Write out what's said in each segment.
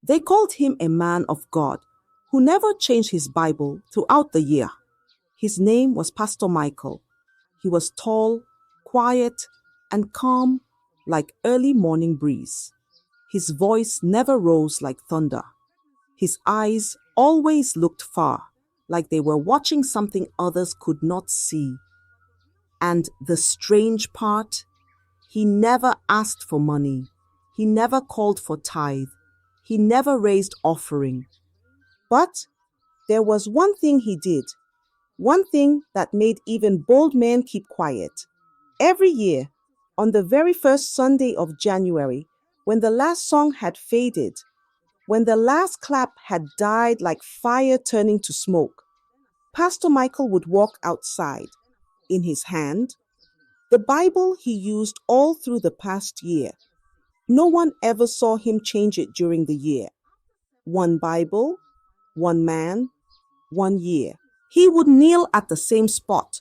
They called him a man of God who never changed his Bible throughout the year. His name was Pastor Michael. He was tall, quiet, and calm like early morning breeze. His voice never rose like thunder. His eyes always looked far, like they were watching something others could not see. And the strange part, he never asked for money. He never called for tithe. He never raised offering. But there was one thing he did, one thing that made even bold men keep quiet. Every year, on the very first Sunday of January, when the last song had faded, when the last clap had died like fire turning to smoke, Pastor Michael would walk outside, in his hand, the Bible he used all through the past year. No one ever saw him change it during the year. One Bible, one man, 1 year. He would kneel at the same spot,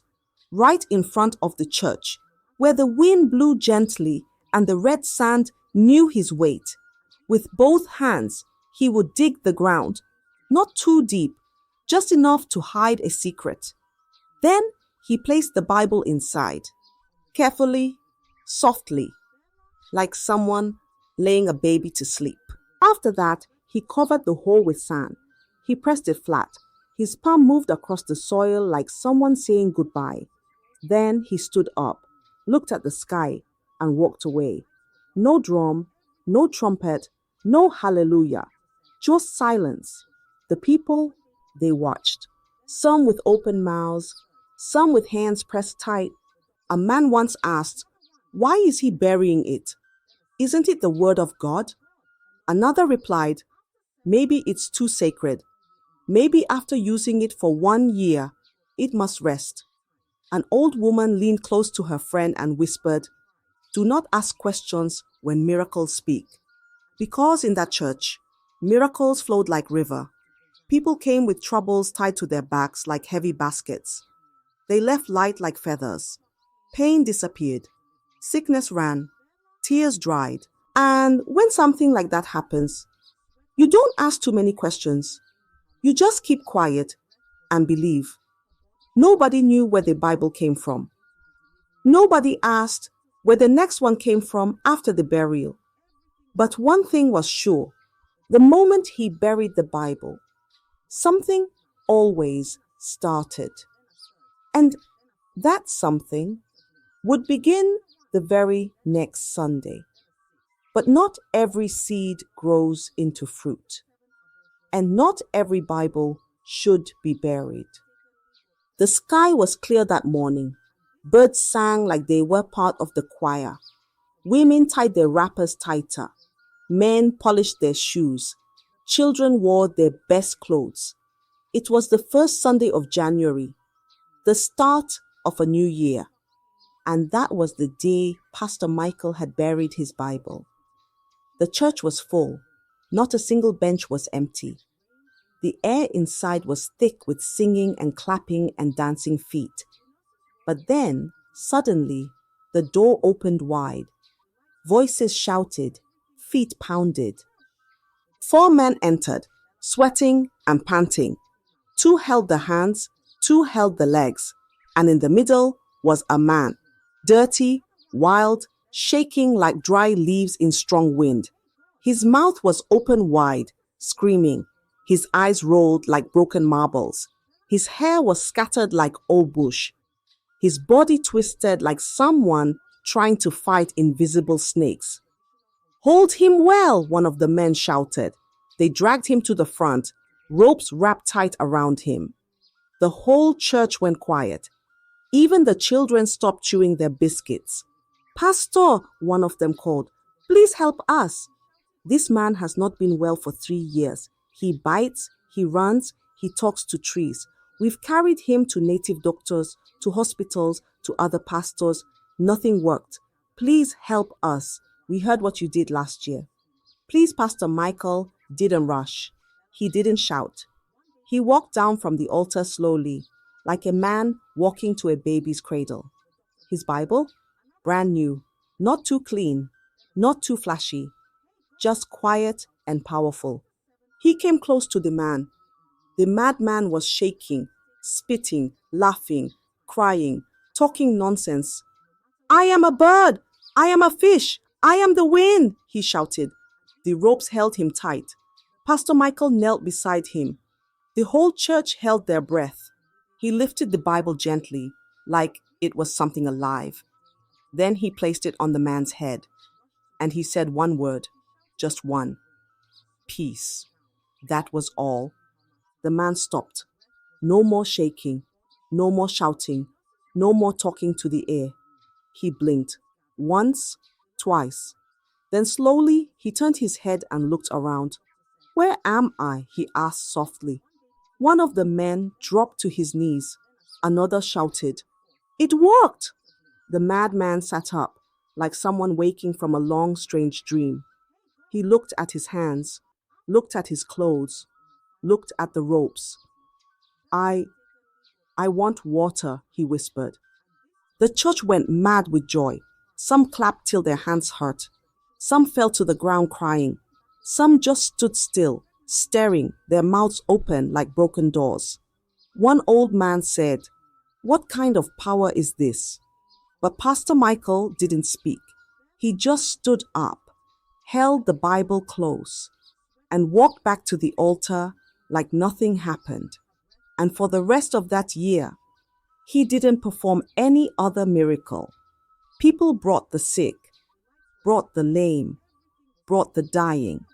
right in front of the church, where the wind blew gently and the red sand knew his weight. With both hands, he would dig the ground, not too deep, just enough to hide a secret. Then he placed the Bible inside, carefully, softly, like someone laying a baby to sleep. After that, he covered the hole with sand. He pressed it flat. His palm moved across the soil like someone saying goodbye. Then he stood up, looked at the sky, and walked away. No drum, no trumpet, no hallelujah, just silence. The people, they watched, some with open mouths, some with hands pressed tight. A man once asked, "Why is he burying it? Isn't it the word of God?" Another replied, "Maybe it's too sacred. Maybe after using it for 1 year, it must rest." An old woman leaned close to her friend and whispered, "Do not ask questions when miracles speak." Because in that church, miracles flowed like river. People came with troubles tied to their backs like heavy baskets. They left light like feathers. Pain disappeared. Sickness ran. Tears dried. And when something like that happens, you don't ask too many questions. You just keep quiet and believe. Nobody knew where the Bible came from. Nobody asked where the next one came from after the burial. But one thing was sure. The moment he buried the Bible, something always started. And that something would begin the very next Sunday. But not every seed grows into fruit. And not every Bible should be buried. The sky was clear that morning. Birds sang like they were part of the choir. Women tied their wrappers tighter. Men polished their shoes. Children wore their best clothes. It was the first Sunday of January, the start of a new year. And that was the day Pastor Michael had buried his Bible. The church was full. Not a single bench was empty. The air inside was thick with singing and clapping and dancing feet. But then, suddenly, the door opened wide. Voices shouted, feet pounded. 4 men entered, sweating and panting. 2 held the hands, 2 held the legs, and in the middle was a man, dirty, wild, shaking like dry leaves in strong wind. His mouth was open wide, screaming. His eyes rolled like broken marbles. His hair was scattered like old bush. His body twisted like someone trying to fight invisible snakes. "Hold him well," one of the men shouted. They dragged him to the front, ropes wrapped tight around him. The whole church went quiet. Even the children stopped chewing their biscuits. "Pastor," one of them called, "please help us. This man has not been well for 3 years. He bites, he runs, he talks to trees. We've carried him to native doctors, to hospitals, to other pastors. Nothing worked. Please help us. We heard what you did last year." Please, Pastor Michael didn't rush. He didn't shout. He walked down from the altar slowly, like a man walking to a baby's cradle. His Bible? Brand new. Not too clean, not too flashy. Just quiet and powerful. He came close to the man. The madman was shaking, spitting, laughing, crying, talking nonsense. I am a bird! I am a fish! I am the wind! He shouted. The ropes held him tight. Pastor Michael knelt beside him. The whole church held their breath. He lifted the Bible gently, like it was something alive. Then he placed it on the man's head, and he said one word, just one: peace. That was all. The man stopped. No more shaking, no more shouting, no more talking to the air. He blinked. Once, twice. Then slowly he turned his head and looked around. Where am I? He asked softly. One of the men dropped to his knees. Another shouted. It worked! The madman sat up, like someone waking from a long, strange dream. He looked at his hands, looked at his clothes, looked at the ropes. I want water, he whispered. The church went mad with joy. Some clapped till their hands hurt. Some fell to the ground crying. Some just stood still, staring, their mouths open like broken doors. One old man said, "What kind of power is this?" But Pastor Michael didn't speak. He just stood up, held the Bible close, and walked back to the altar like nothing happened. And for the rest of that year, he didn't perform any other miracle. People brought the sick, brought the lame, brought the dying.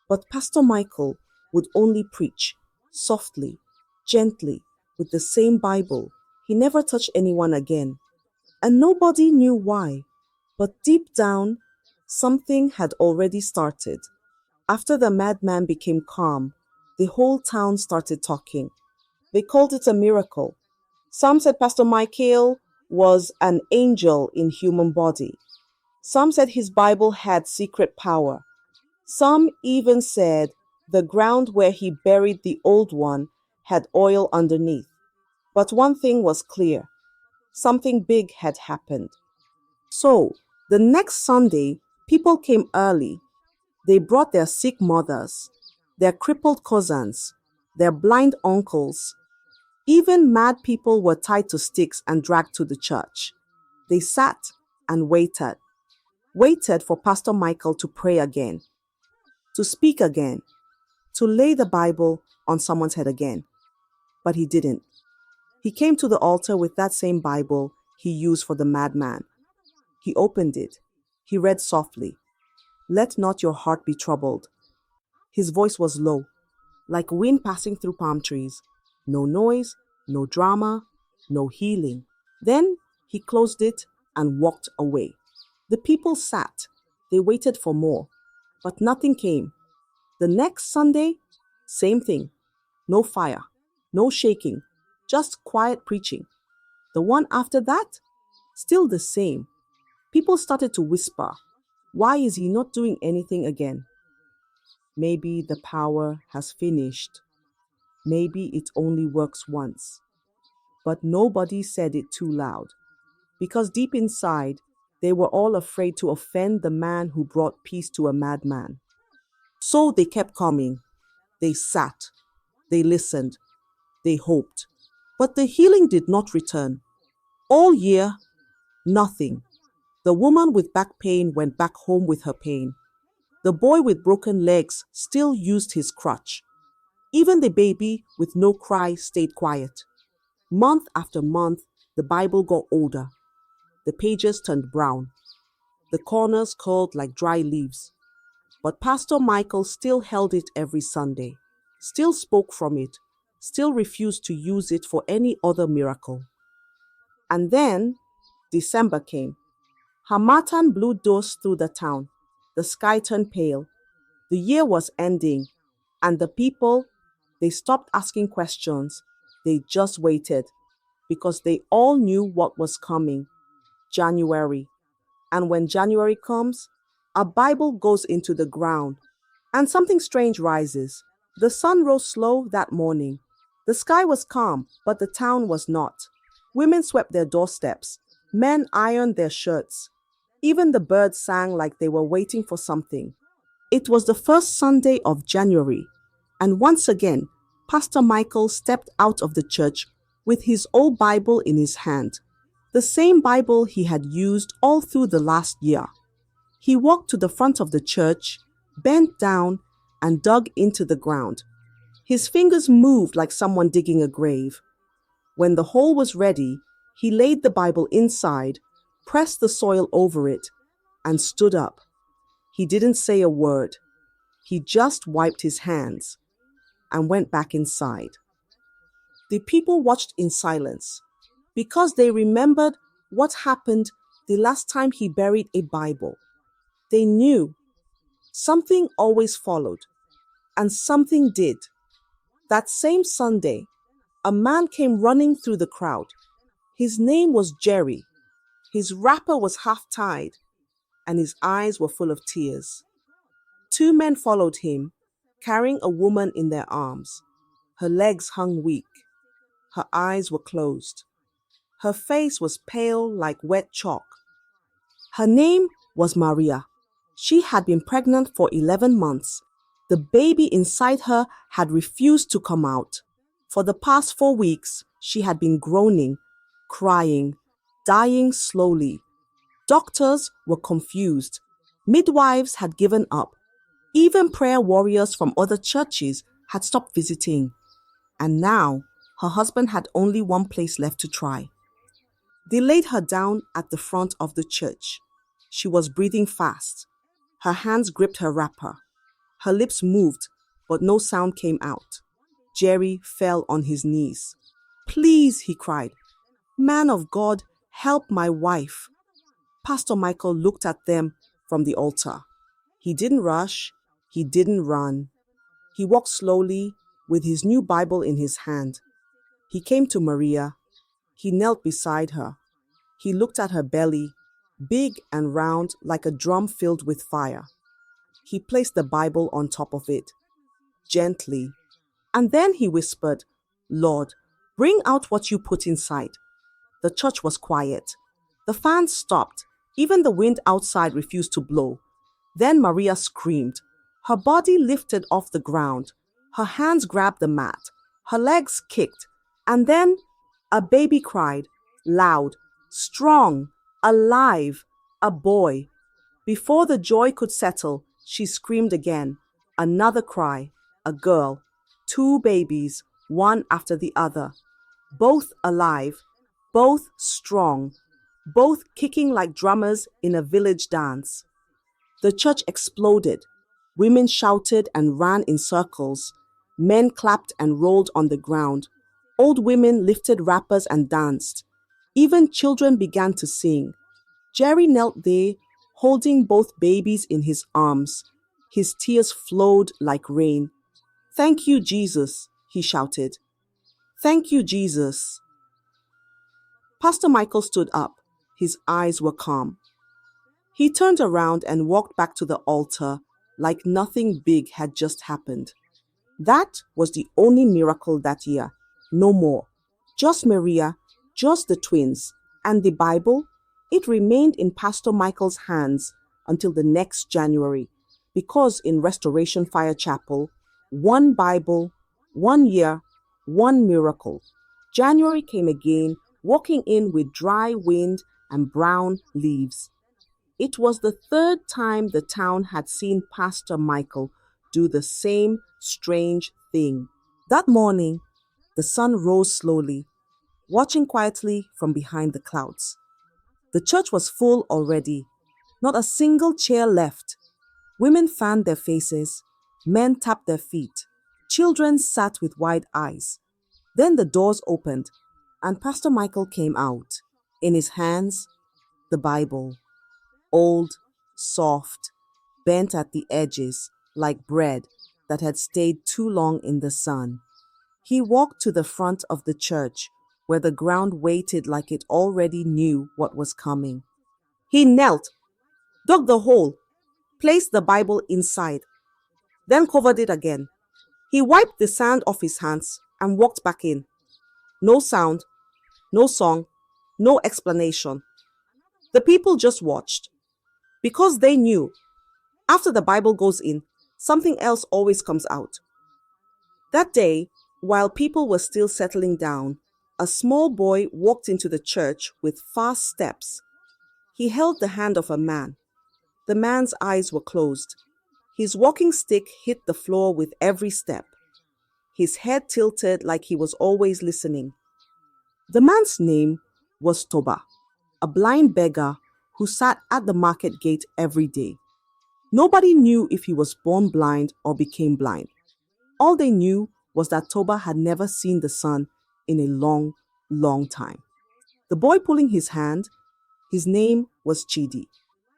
But Pastor Michael would only preach, softly, gently, with the same Bible. He never touched anyone again. And nobody knew why. But deep down, something had already started. After the madman became calm, the whole town started talking. They called it a miracle. Some said Pastor Michael was an angel in human body. Some said his Bible had secret power. Some even said the ground where he buried the old one had oil underneath. But one thing was clear. Something big had happened. So, the next Sunday, people came early. They brought their sick mothers, their crippled cousins, their blind uncles. Even mad people were tied to sticks and dragged to the church. They sat and waited for Pastor Michael to pray again, to speak again, to lay the Bible on someone's head again. But he didn't. He came to the altar with that same Bible he used for the madman. He opened it. He read softly, "Let not your heart be troubled." His voice was low, like wind passing through palm trees. No noise, no drama, no healing. Then he closed it and walked away. The people sat. They waited for more, but nothing came. The next Sunday, same thing. No fire, no shaking, just quiet preaching. The one after that, still the same. People started to whisper, "Why is he not doing anything again?" Maybe the power has finished. Maybe it only works once. But nobody said it too loud, because deep inside, they were all afraid to offend the man who brought peace to a madman. So they kept coming. They sat. They listened. They hoped. But the healing did not return. All year, nothing. The woman with back pain went back home with her pain. The boy with broken legs still used his crutch. Even the baby with no cry stayed quiet. Month after month, the Bible got older. The pages turned brown. The corners curled like dry leaves. But Pastor Michael still held it every Sunday, still spoke from it, still refused to use it for any other miracle. And then December came. Harmattan blew dust through the town. The sky turned pale. The year was ending, and the people, they stopped asking questions. They just waited, because they all knew what was coming. January. And when January comes, a Bible goes into the ground, and something strange rises. The sun rose slow that morning. The sky was calm, but the town was not. Women swept their doorsteps. Men ironed their shirts. Even the birds sang like they were waiting for something. It was the first Sunday of January. And once again, Pastor Michael stepped out of the church with his old Bible in his hand, the same Bible he had used all through the last year. He walked to the front of the church, bent down, and dug into the ground. His fingers moved like someone digging a grave. When the hole was ready, he laid the Bible inside, pressed the soil over it, and stood up. He didn't say a word. He just wiped his hands and went back inside. The people watched in silence because they remembered what happened the last time he buried a Bible. They knew something always followed, and something did. That same Sunday, a man came running through the crowd. His name was Jerry. His wrapper was half tied, and his eyes were full of tears. Two men followed him, carrying a woman in their arms. Her legs hung weak. Her eyes were closed. Her face was pale like wet chalk. Her name was Maria. She had been pregnant for 11 months. The baby inside her had refused to come out. For the past 4 weeks, she had been groaning, crying, dying slowly. Doctors were confused. Midwives had given up. Even prayer warriors from other churches had stopped visiting. And now, her husband had only one place left to try. They laid her down at the front of the church. She was breathing fast. Her hands gripped her wrapper. Her lips moved, but no sound came out. Jerry fell on his knees. "Please," he cried. "Man of God, help my wife." Pastor Michael looked at them from the altar. He didn't rush. He didn't run. He walked slowly with his new Bible in his hand. He came to Maria. He knelt beside her. He looked at her belly, big and round like a drum filled with fire. He placed the Bible on top of it, gently. And then he whispered, "Lord, bring out what you put inside." The church was quiet. The fans stopped. Even the wind outside refused to blow. Then Maria screamed. Her body lifted off the ground. Her hands grabbed the mat. Her legs kicked. And then a baby cried, loud, strong, alive, a boy. Before the joy could settle, she screamed again. Another cry, a girl. 2 babies, one after the other. Both alive, both strong, both kicking like drummers in a village dance. The church exploded. Women shouted and ran in circles. Men clapped and rolled on the ground. Old women lifted wrappers and danced. Even children began to sing. Jerry knelt there, holding both babies in his arms. His tears flowed like rain. "Thank you, Jesus," he shouted. "Thank you, Jesus." Pastor Michael stood up. His eyes were calm. He turned around and walked back to the altar like nothing big had just happened. That was the only miracle that year. No more. Just Maria, just the twins, and the Bible. It remained in Pastor Michael's hands until the next January, because in Restoration Fire Chapel, 1 Bible, 1 year, 1 miracle. January came again, walking in with dry wind and brown leaves. It was the 3rd time the town had seen Pastor Michael do the same strange thing. That morning, the sun rose slowly, watching quietly from behind the clouds. The church was full already, not a single chair left. Women fanned their faces, men tapped their feet, children sat with wide eyes. Then the doors opened, and Pastor Michael came out. In his hands, the Bible, old, soft, bent at the edges like bread that had stayed too long in the sun. He walked to the front of the church, where the ground waited like it already knew what was coming. He knelt, dug the hole, placed the Bible inside, then covered it again. He wiped the sand off his hands and walked back in. No sound, no song, no explanation. The people just watched, because they knew after the Bible goes in, something else always comes out. That day, while people were still settling down, a small boy walked into the church with fast steps. He held the hand of a man. The man's eyes were closed. His walking stick hit the floor with every step. His head tilted like he was always listening. The man's name was Toba, a blind beggar who sat at the market gate every day. Nobody knew if he was born blind or became blind. All they knew was that Toba had never seen the sun in a long, long time. The boy pulling his hand, his name was Chidi,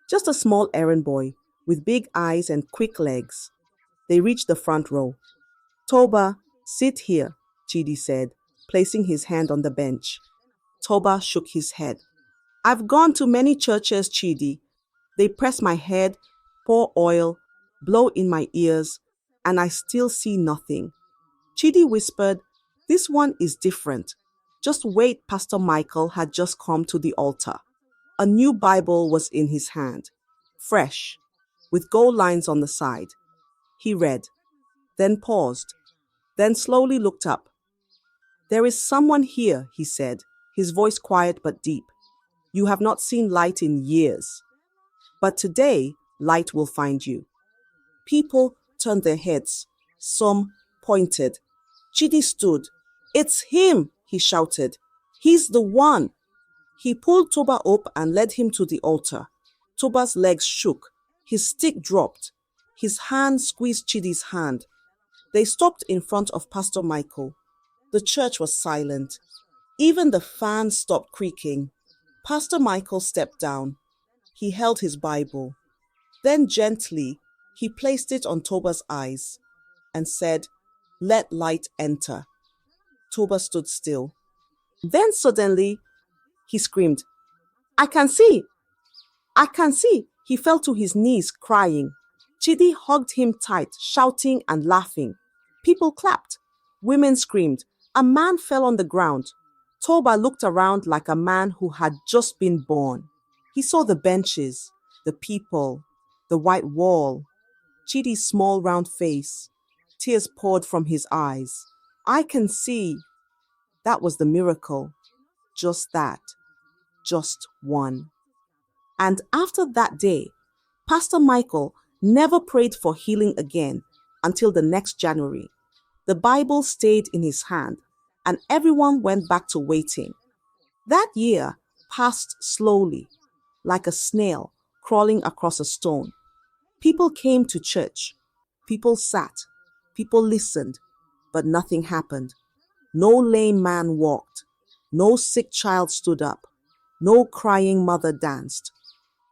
just a small errand boy with big eyes and quick legs. They reached the front row. Toba, sit here, Chidi said, placing his hand on the bench. Toba shook his head. I've gone to many churches, Chidi. They press my head, pour oil, blow in my ears, and I still see nothing. Chidi whispered, this one is different. Just wait, Pastor Michael had just come to the altar. A new Bible was in his hand, fresh, with gold lines on the side. He read, then paused, then slowly looked up. There is someone here, he said, his voice quiet but deep. You have not seen light in years. But today, light will find you. People turned their heads. Some pointed. Chidi stood. It's him, he shouted. He's the one. He pulled Toba up and led him to the altar. Toba's legs shook. His stick dropped. His hand squeezed Chidi's hand. They stopped in front of Pastor Michael. The church was silent. Even the fan stopped creaking. Pastor Michael stepped down. He held his Bible. Then gently, he placed it on Toba's eyes and said, let light enter. Toba stood still. Then suddenly, he screamed, I can see! I can see! He fell to his knees, crying. Chidi hugged him tight, shouting and laughing. People clapped. Women screamed. A man fell on the ground. Toba looked around like a man who had just been born. He saw the benches, the people, the white wall, Chidi's small round face. Tears poured from his eyes. I can see. That was the miracle. Just that. Just one. And after that day, Pastor Michael never prayed for healing again until the next January. The Bible stayed in his hand, and everyone went back to waiting. That year passed slowly, like a snail crawling across a stone. People came to church. People sat. People listened, but nothing happened. No lame man walked. No sick child stood up. No crying mother danced.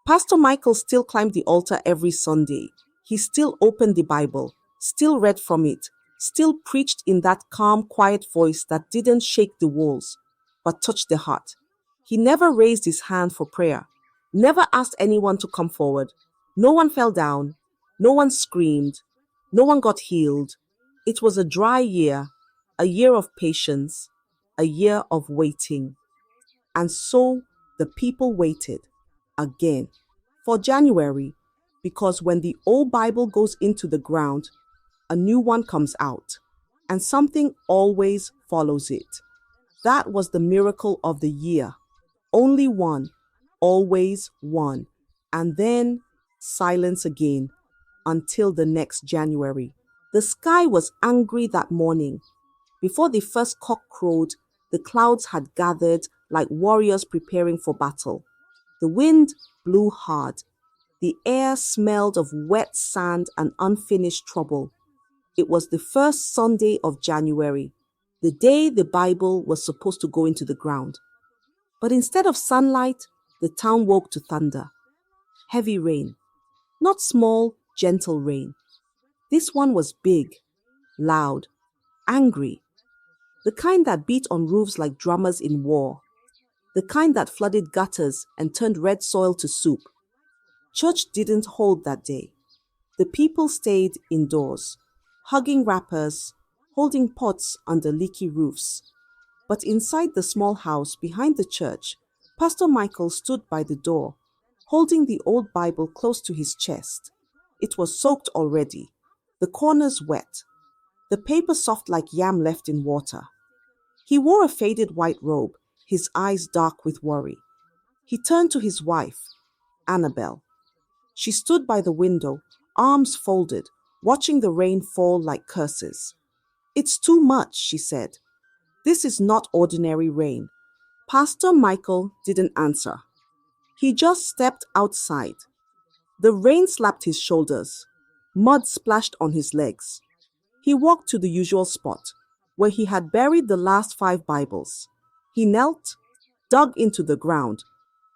Pastor Michael still climbed the altar every Sunday. He still opened the Bible, still read from it, still preached in that calm, quiet voice that didn't shake the walls, but touched the heart. He never raised his hand for prayer, never asked anyone to come forward. No one fell down. No one screamed. No one got healed. It was a dry year, a year of patience, a year of waiting. And so the people waited again for January, because when the old Bible goes into the ground, a new one comes out, and something always follows it. That was the miracle of the year. Only one, always one. And then silence again until the next January. The sky was angry that morning. Before the first cock crowed, the clouds had gathered like warriors preparing for battle. The wind blew hard. The air smelled of wet sand and unfinished trouble. It was the first Sunday of January, the day the Bible was supposed to go into the ground. But instead of sunlight, the town woke to thunder. Heavy rain. Not small, gentle rain. This one was big, loud, angry. The kind that beat on roofs like drummers in war. The kind that flooded gutters and turned red soil to soup. Church didn't hold that day. The people stayed indoors, hugging wrappers, holding pots under leaky roofs. But inside the small house behind the church, Pastor Michael stood by the door, holding the old Bible close to his chest. It was soaked already, the corners wet. the paper soft like yam left in water. He wore a faded white robe, his eyes dark with worry. He turned to his wife, Annabel. She stood by the window, arms folded, watching the rain fall like curses. "It's too much," she said. "This is not ordinary rain." Pastor Michael didn't answer. He just stepped outside. The rain slapped his shoulders. Mud splashed on his legs. He walked to the usual spot, where he had buried the last 5 Bibles. He knelt, dug into the ground,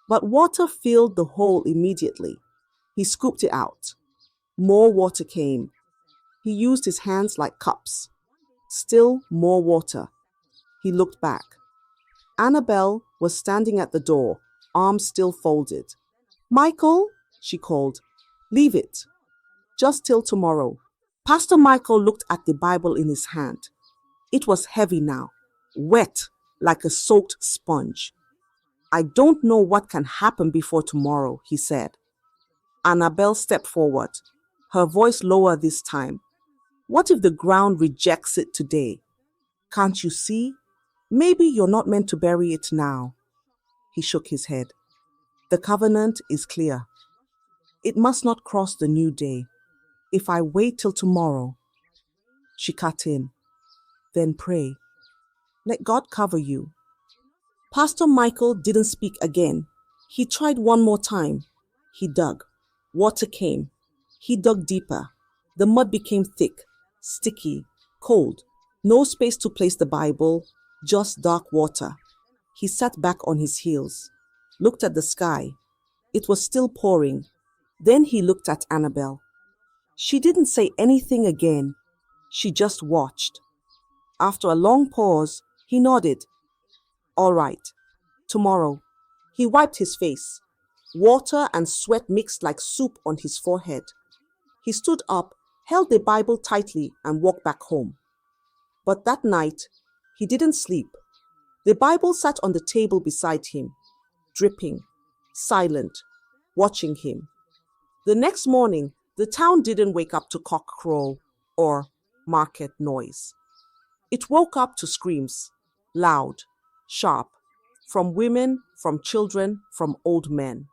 but water filled the hole immediately. He scooped it out. More water came. He used his hands like cups. Still more water. He looked back. Annabel was standing at the door, arms still folded. "Michael," she called, "leave it. Just till tomorrow." Pastor Michael looked at the Bible in his hand. It was heavy now, wet like a soaked sponge. "I don't know what can happen before tomorrow," he said. Annabel stepped forward, her voice lower this time. "What if the ground rejects it today? Can't you see? Maybe you're not meant to bury it now." He shook his head. "The covenant is clear. It must not cross the new day. If I wait till tomorrow..." She cut in. "Then pray. Let God cover you." Pastor Michael didn't speak again. He tried one more time. He dug. Water came. He dug deeper. The mud became thick, sticky, cold. No space to place the Bible, just dark water. He sat back on his heels, looked at the sky. It was still pouring. Then he looked at Annabel. She didn't say anything again. She just watched. After a long pause, he nodded. "All right. Tomorrow." He wiped his face. Water and sweat mixed like soup on his forehead. He stood up, held the Bible tightly, and walked back home. But that night, he didn't sleep. The Bible sat on the table beside him, dripping, silent, watching him. The next morning, the town didn't wake up to cock crow or market noise. It woke up to screams, loud, sharp, from women, from children, from old men.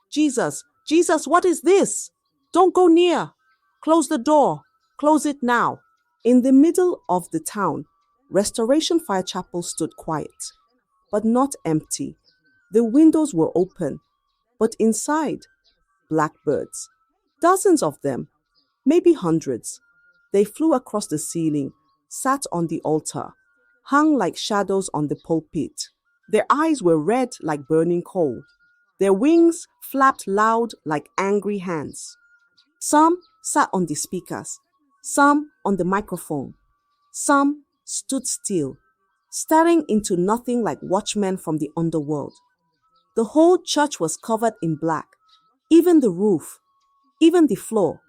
"Jesus, Jesus, what is this? Don't go near. Close the door. Close it now." In the middle of the town, Restoration Fire Chapel stood quiet, but not empty. The windows were open, but inside, blackbirds, dozens of them, maybe hundreds. They flew across the ceiling, sat on the altar, hung like shadows on the pulpit. Their eyes were red like burning coal. Their wings flapped loud like angry hands. Some sat on the speakers, some on the microphone. Some stood still, staring into nothing like watchmen from the underworld. The whole church was covered in black, even the roof, even the floor.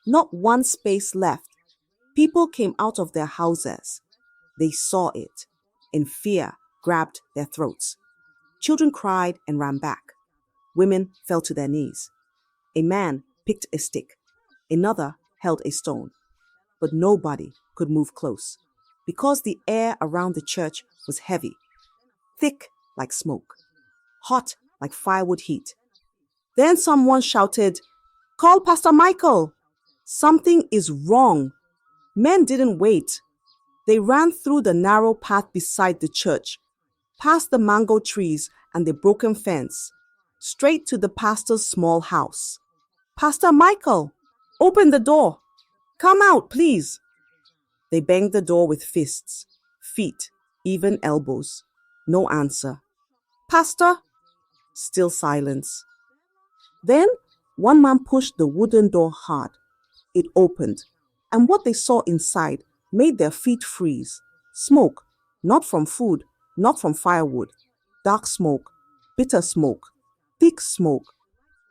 Not one space left. People came out of their houses. They saw it, and fear grabbed their throats. Children cried and ran back. Women fell to their knees. A man picked a stick. Another held a stone. But nobody could move close, because the air around the church was heavy, thick like smoke, hot like firewood heat. Then someone shouted, "Call Pastor Michael! Something is wrong." Men didn't wait. They ran through the narrow path beside the church, past the mango trees and the broken fence, straight to the pastor's small house. "Pastor Michael, open the door. Come out, please." They banged the door with fists, feet, even elbows. No answer. "Pastor?" Still silence. Then one man pushed the wooden door hard. It opened, and what they saw inside made their feet freeze. Smoke, not from food, not from firewood. Dark smoke, bitter smoke, thick smoke.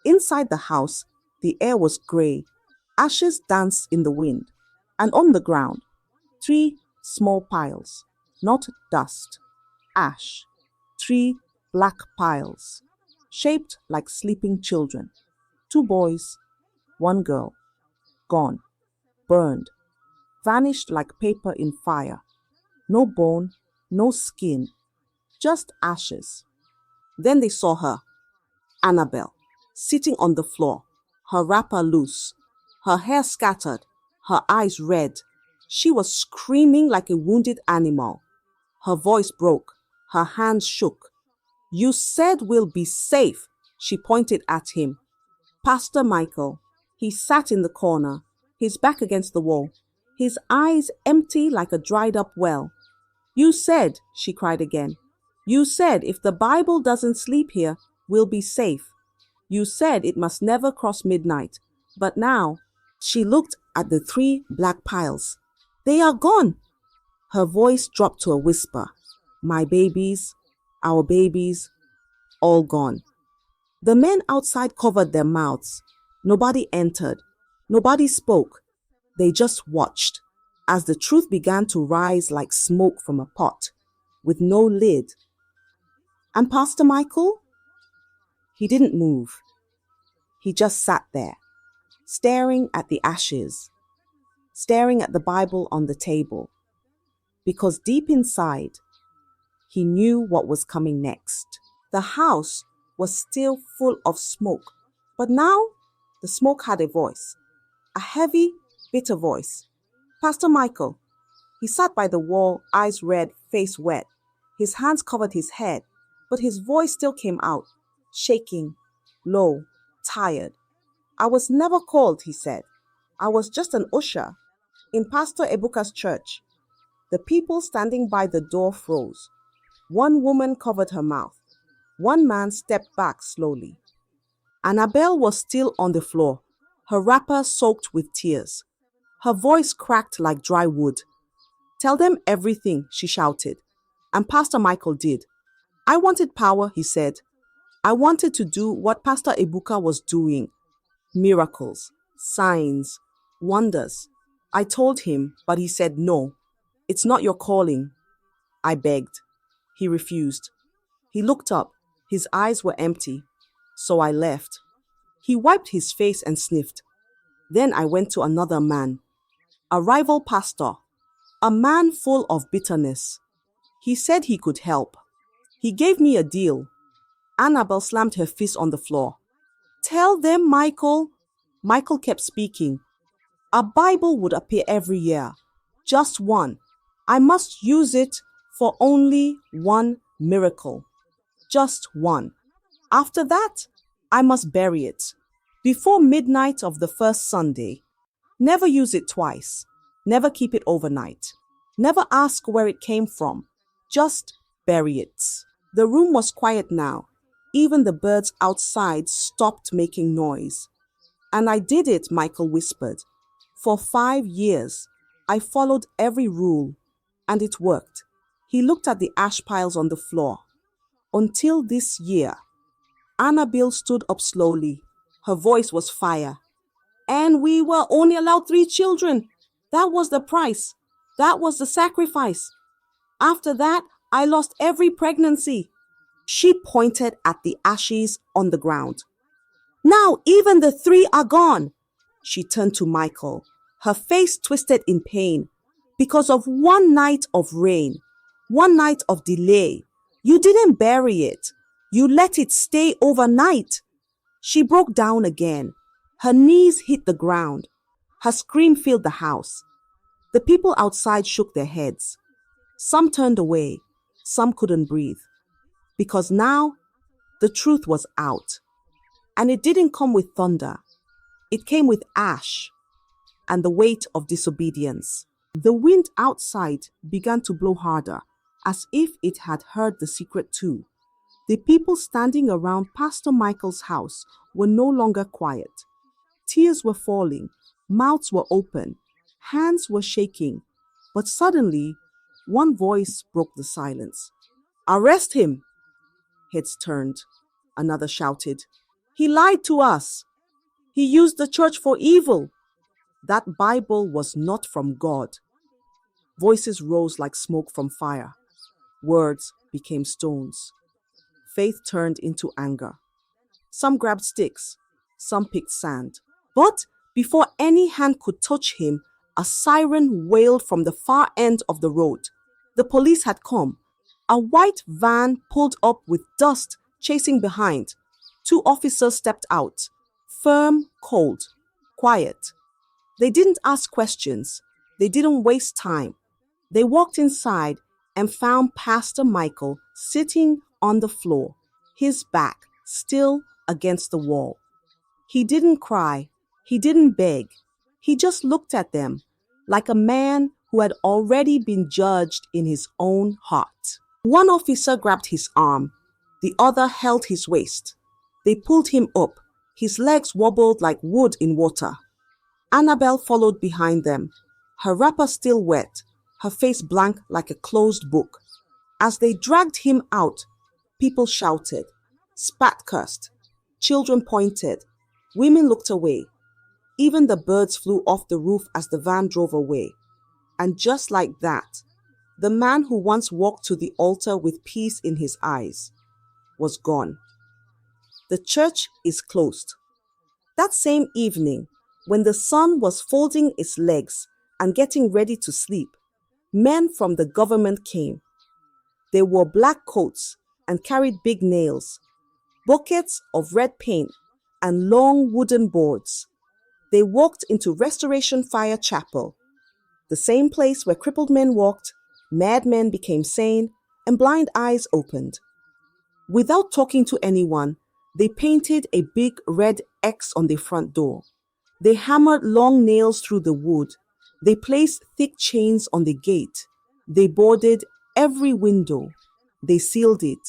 Inside the house, the air was gray. Ashes danced in the wind. And on the ground, 3 small piles, not dust, ash. 3 black piles, shaped like sleeping children. 2 boys, 1 girl, gone, burned, vanished like paper in fire. No bone, no skin, just ashes. Then they saw her, Annabel, sitting on the floor, her wrapper loose, her hair scattered, her eyes red. She was screaming like a wounded animal. Her voice broke, her hands shook. "You said we'll be safe," she pointed at him. Pastor Michael, he sat in the corner, his back against the wall, his eyes empty like a dried up well. "You said," she cried again, "you said if the Bible doesn't sleep here, we'll be safe. You said it must never cross midnight. But now," she looked at the 3 black piles. "They are gone." Her voice dropped to a whisper. "My babies, our babies, all gone." The men outside covered their mouths. Nobody entered. Nobody spoke. They just watched as the truth began to rise like smoke from a pot with no lid. And Pastor Michael? He didn't move. He just sat there, staring at the ashes, staring at the Bible on the table, because deep inside, he knew what was coming next. The house was still full of smoke, but now the smoke had a voice, a heavy, bitter voice. Pastor Michael, he sat by the wall, eyes red, face wet. His hands covered his head, but his voice still came out, shaking, low, tired. "I was never called," he said. "I was just an usher in Pastor Ebuka's church." The people standing by the door froze. One woman covered her mouth. One man stepped back slowly. Annabel was still on the floor, her wrapper soaked with tears. Her voice cracked like dry wood. "Tell them everything," she shouted. And Pastor Michael did. "I wanted power," he said. "I wanted to do what Pastor Ebuka was doing. Miracles, signs, wonders. I told him, but he said no. It's not your calling." I begged. He refused. He looked up. His eyes were empty. So I left. He wiped his face and sniffed. Then I went to another man, a rival pastor, a man full of bitterness. He said he could help. He gave me a deal. Annabel slammed her fist on the floor. "Tell them, Michael." Michael kept speaking. "A Bible would appear every year. Just one. I must use it for only one miracle. Just one. After that, I must bury it. Before midnight of the first Sunday. Never use it twice. Never keep it overnight. Never ask where it came from. Just bury it." The room was quiet now. Even the birds outside stopped making noise. "And I did it," Michael whispered. "For 5 years, I followed every rule, and it worked." He looked at the ash piles on the floor. "Until this year." Annabel stood up slowly. Her voice was fire. "And we were only allowed 3 children. That was the price. That was the sacrifice. After that, I lost every pregnancy." She pointed at the ashes on the ground. "Now even the 3 are gone." She turned to Michael, her face twisted in pain. "Because of one night of rain, one night of delay. You didn't bury it. You let it stay overnight." She broke down again. Her knees hit the ground. Her scream filled the house. The people outside shook their heads. Some turned away. Some couldn't breathe. Because now the truth was out. And it didn't come with thunder. It came with ash and the weight of disobedience. The wind outside began to blow harder, as if it had heard the secret too. The people standing around Pastor Michael's house were no longer quiet. Tears were falling, mouths were open, hands were shaking. But suddenly, one voice broke the silence. "Arrest him!" Heads turned. Another shouted, "He lied to us. He used the church for evil. That Bible was not from God." Voices rose like smoke from fire. Words became stones. Faith turned into anger. Some grabbed sticks, some picked sand. But before any hand could touch him, A siren wailed from the far end of the road. The police had come. A white van pulled up with dust chasing behind. Two officers stepped out, firm, cold, quiet. They didn't ask questions. They didn't waste time. They walked inside and found Pastor Michael sitting on the floor, his back still against the wall. He didn't cry. He didn't beg. He just looked at them like a man who had already been judged in his own heart. One officer grabbed his arm. The other held his waist. They pulled him up. His legs wobbled like wood in water. Annabel followed behind them, her wrapper still wet, her face blank like a closed book. As they dragged him out, people shouted, spat cursed, children pointed, women looked away. Even the birds flew off the roof as the van drove away. And just like that, the man who once walked to the altar with peace in his eyes was gone. The church is closed. That same evening, when the sun was folding its legs and getting ready to sleep, men from the government came. They wore black coats and carried big nails, buckets of red paint, and long wooden boards. They walked into Restoration Fire Chapel, the same place where crippled men walked, mad men became sane, and blind eyes opened. Without talking to anyone, they painted a big red X on the front door. They hammered long nails through the wood. They placed thick chains on the gate. They boarded every window. They sealed it.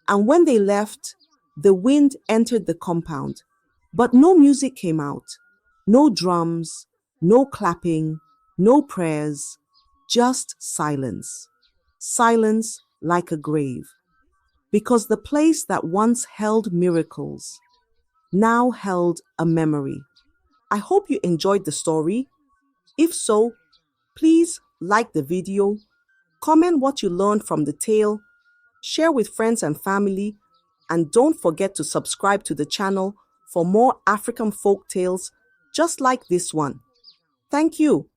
And when they left, the wind entered the compound. But no music came out. No drums, no clapping, no prayers, just silence. Silence like a grave. Because the place that once held miracles now held a memory. I hope you enjoyed the story. If so, please like the video, comment what you learned from the tale, share with friends and family, and don't forget to subscribe to the channel for more African folk tales just like this one. Thank you.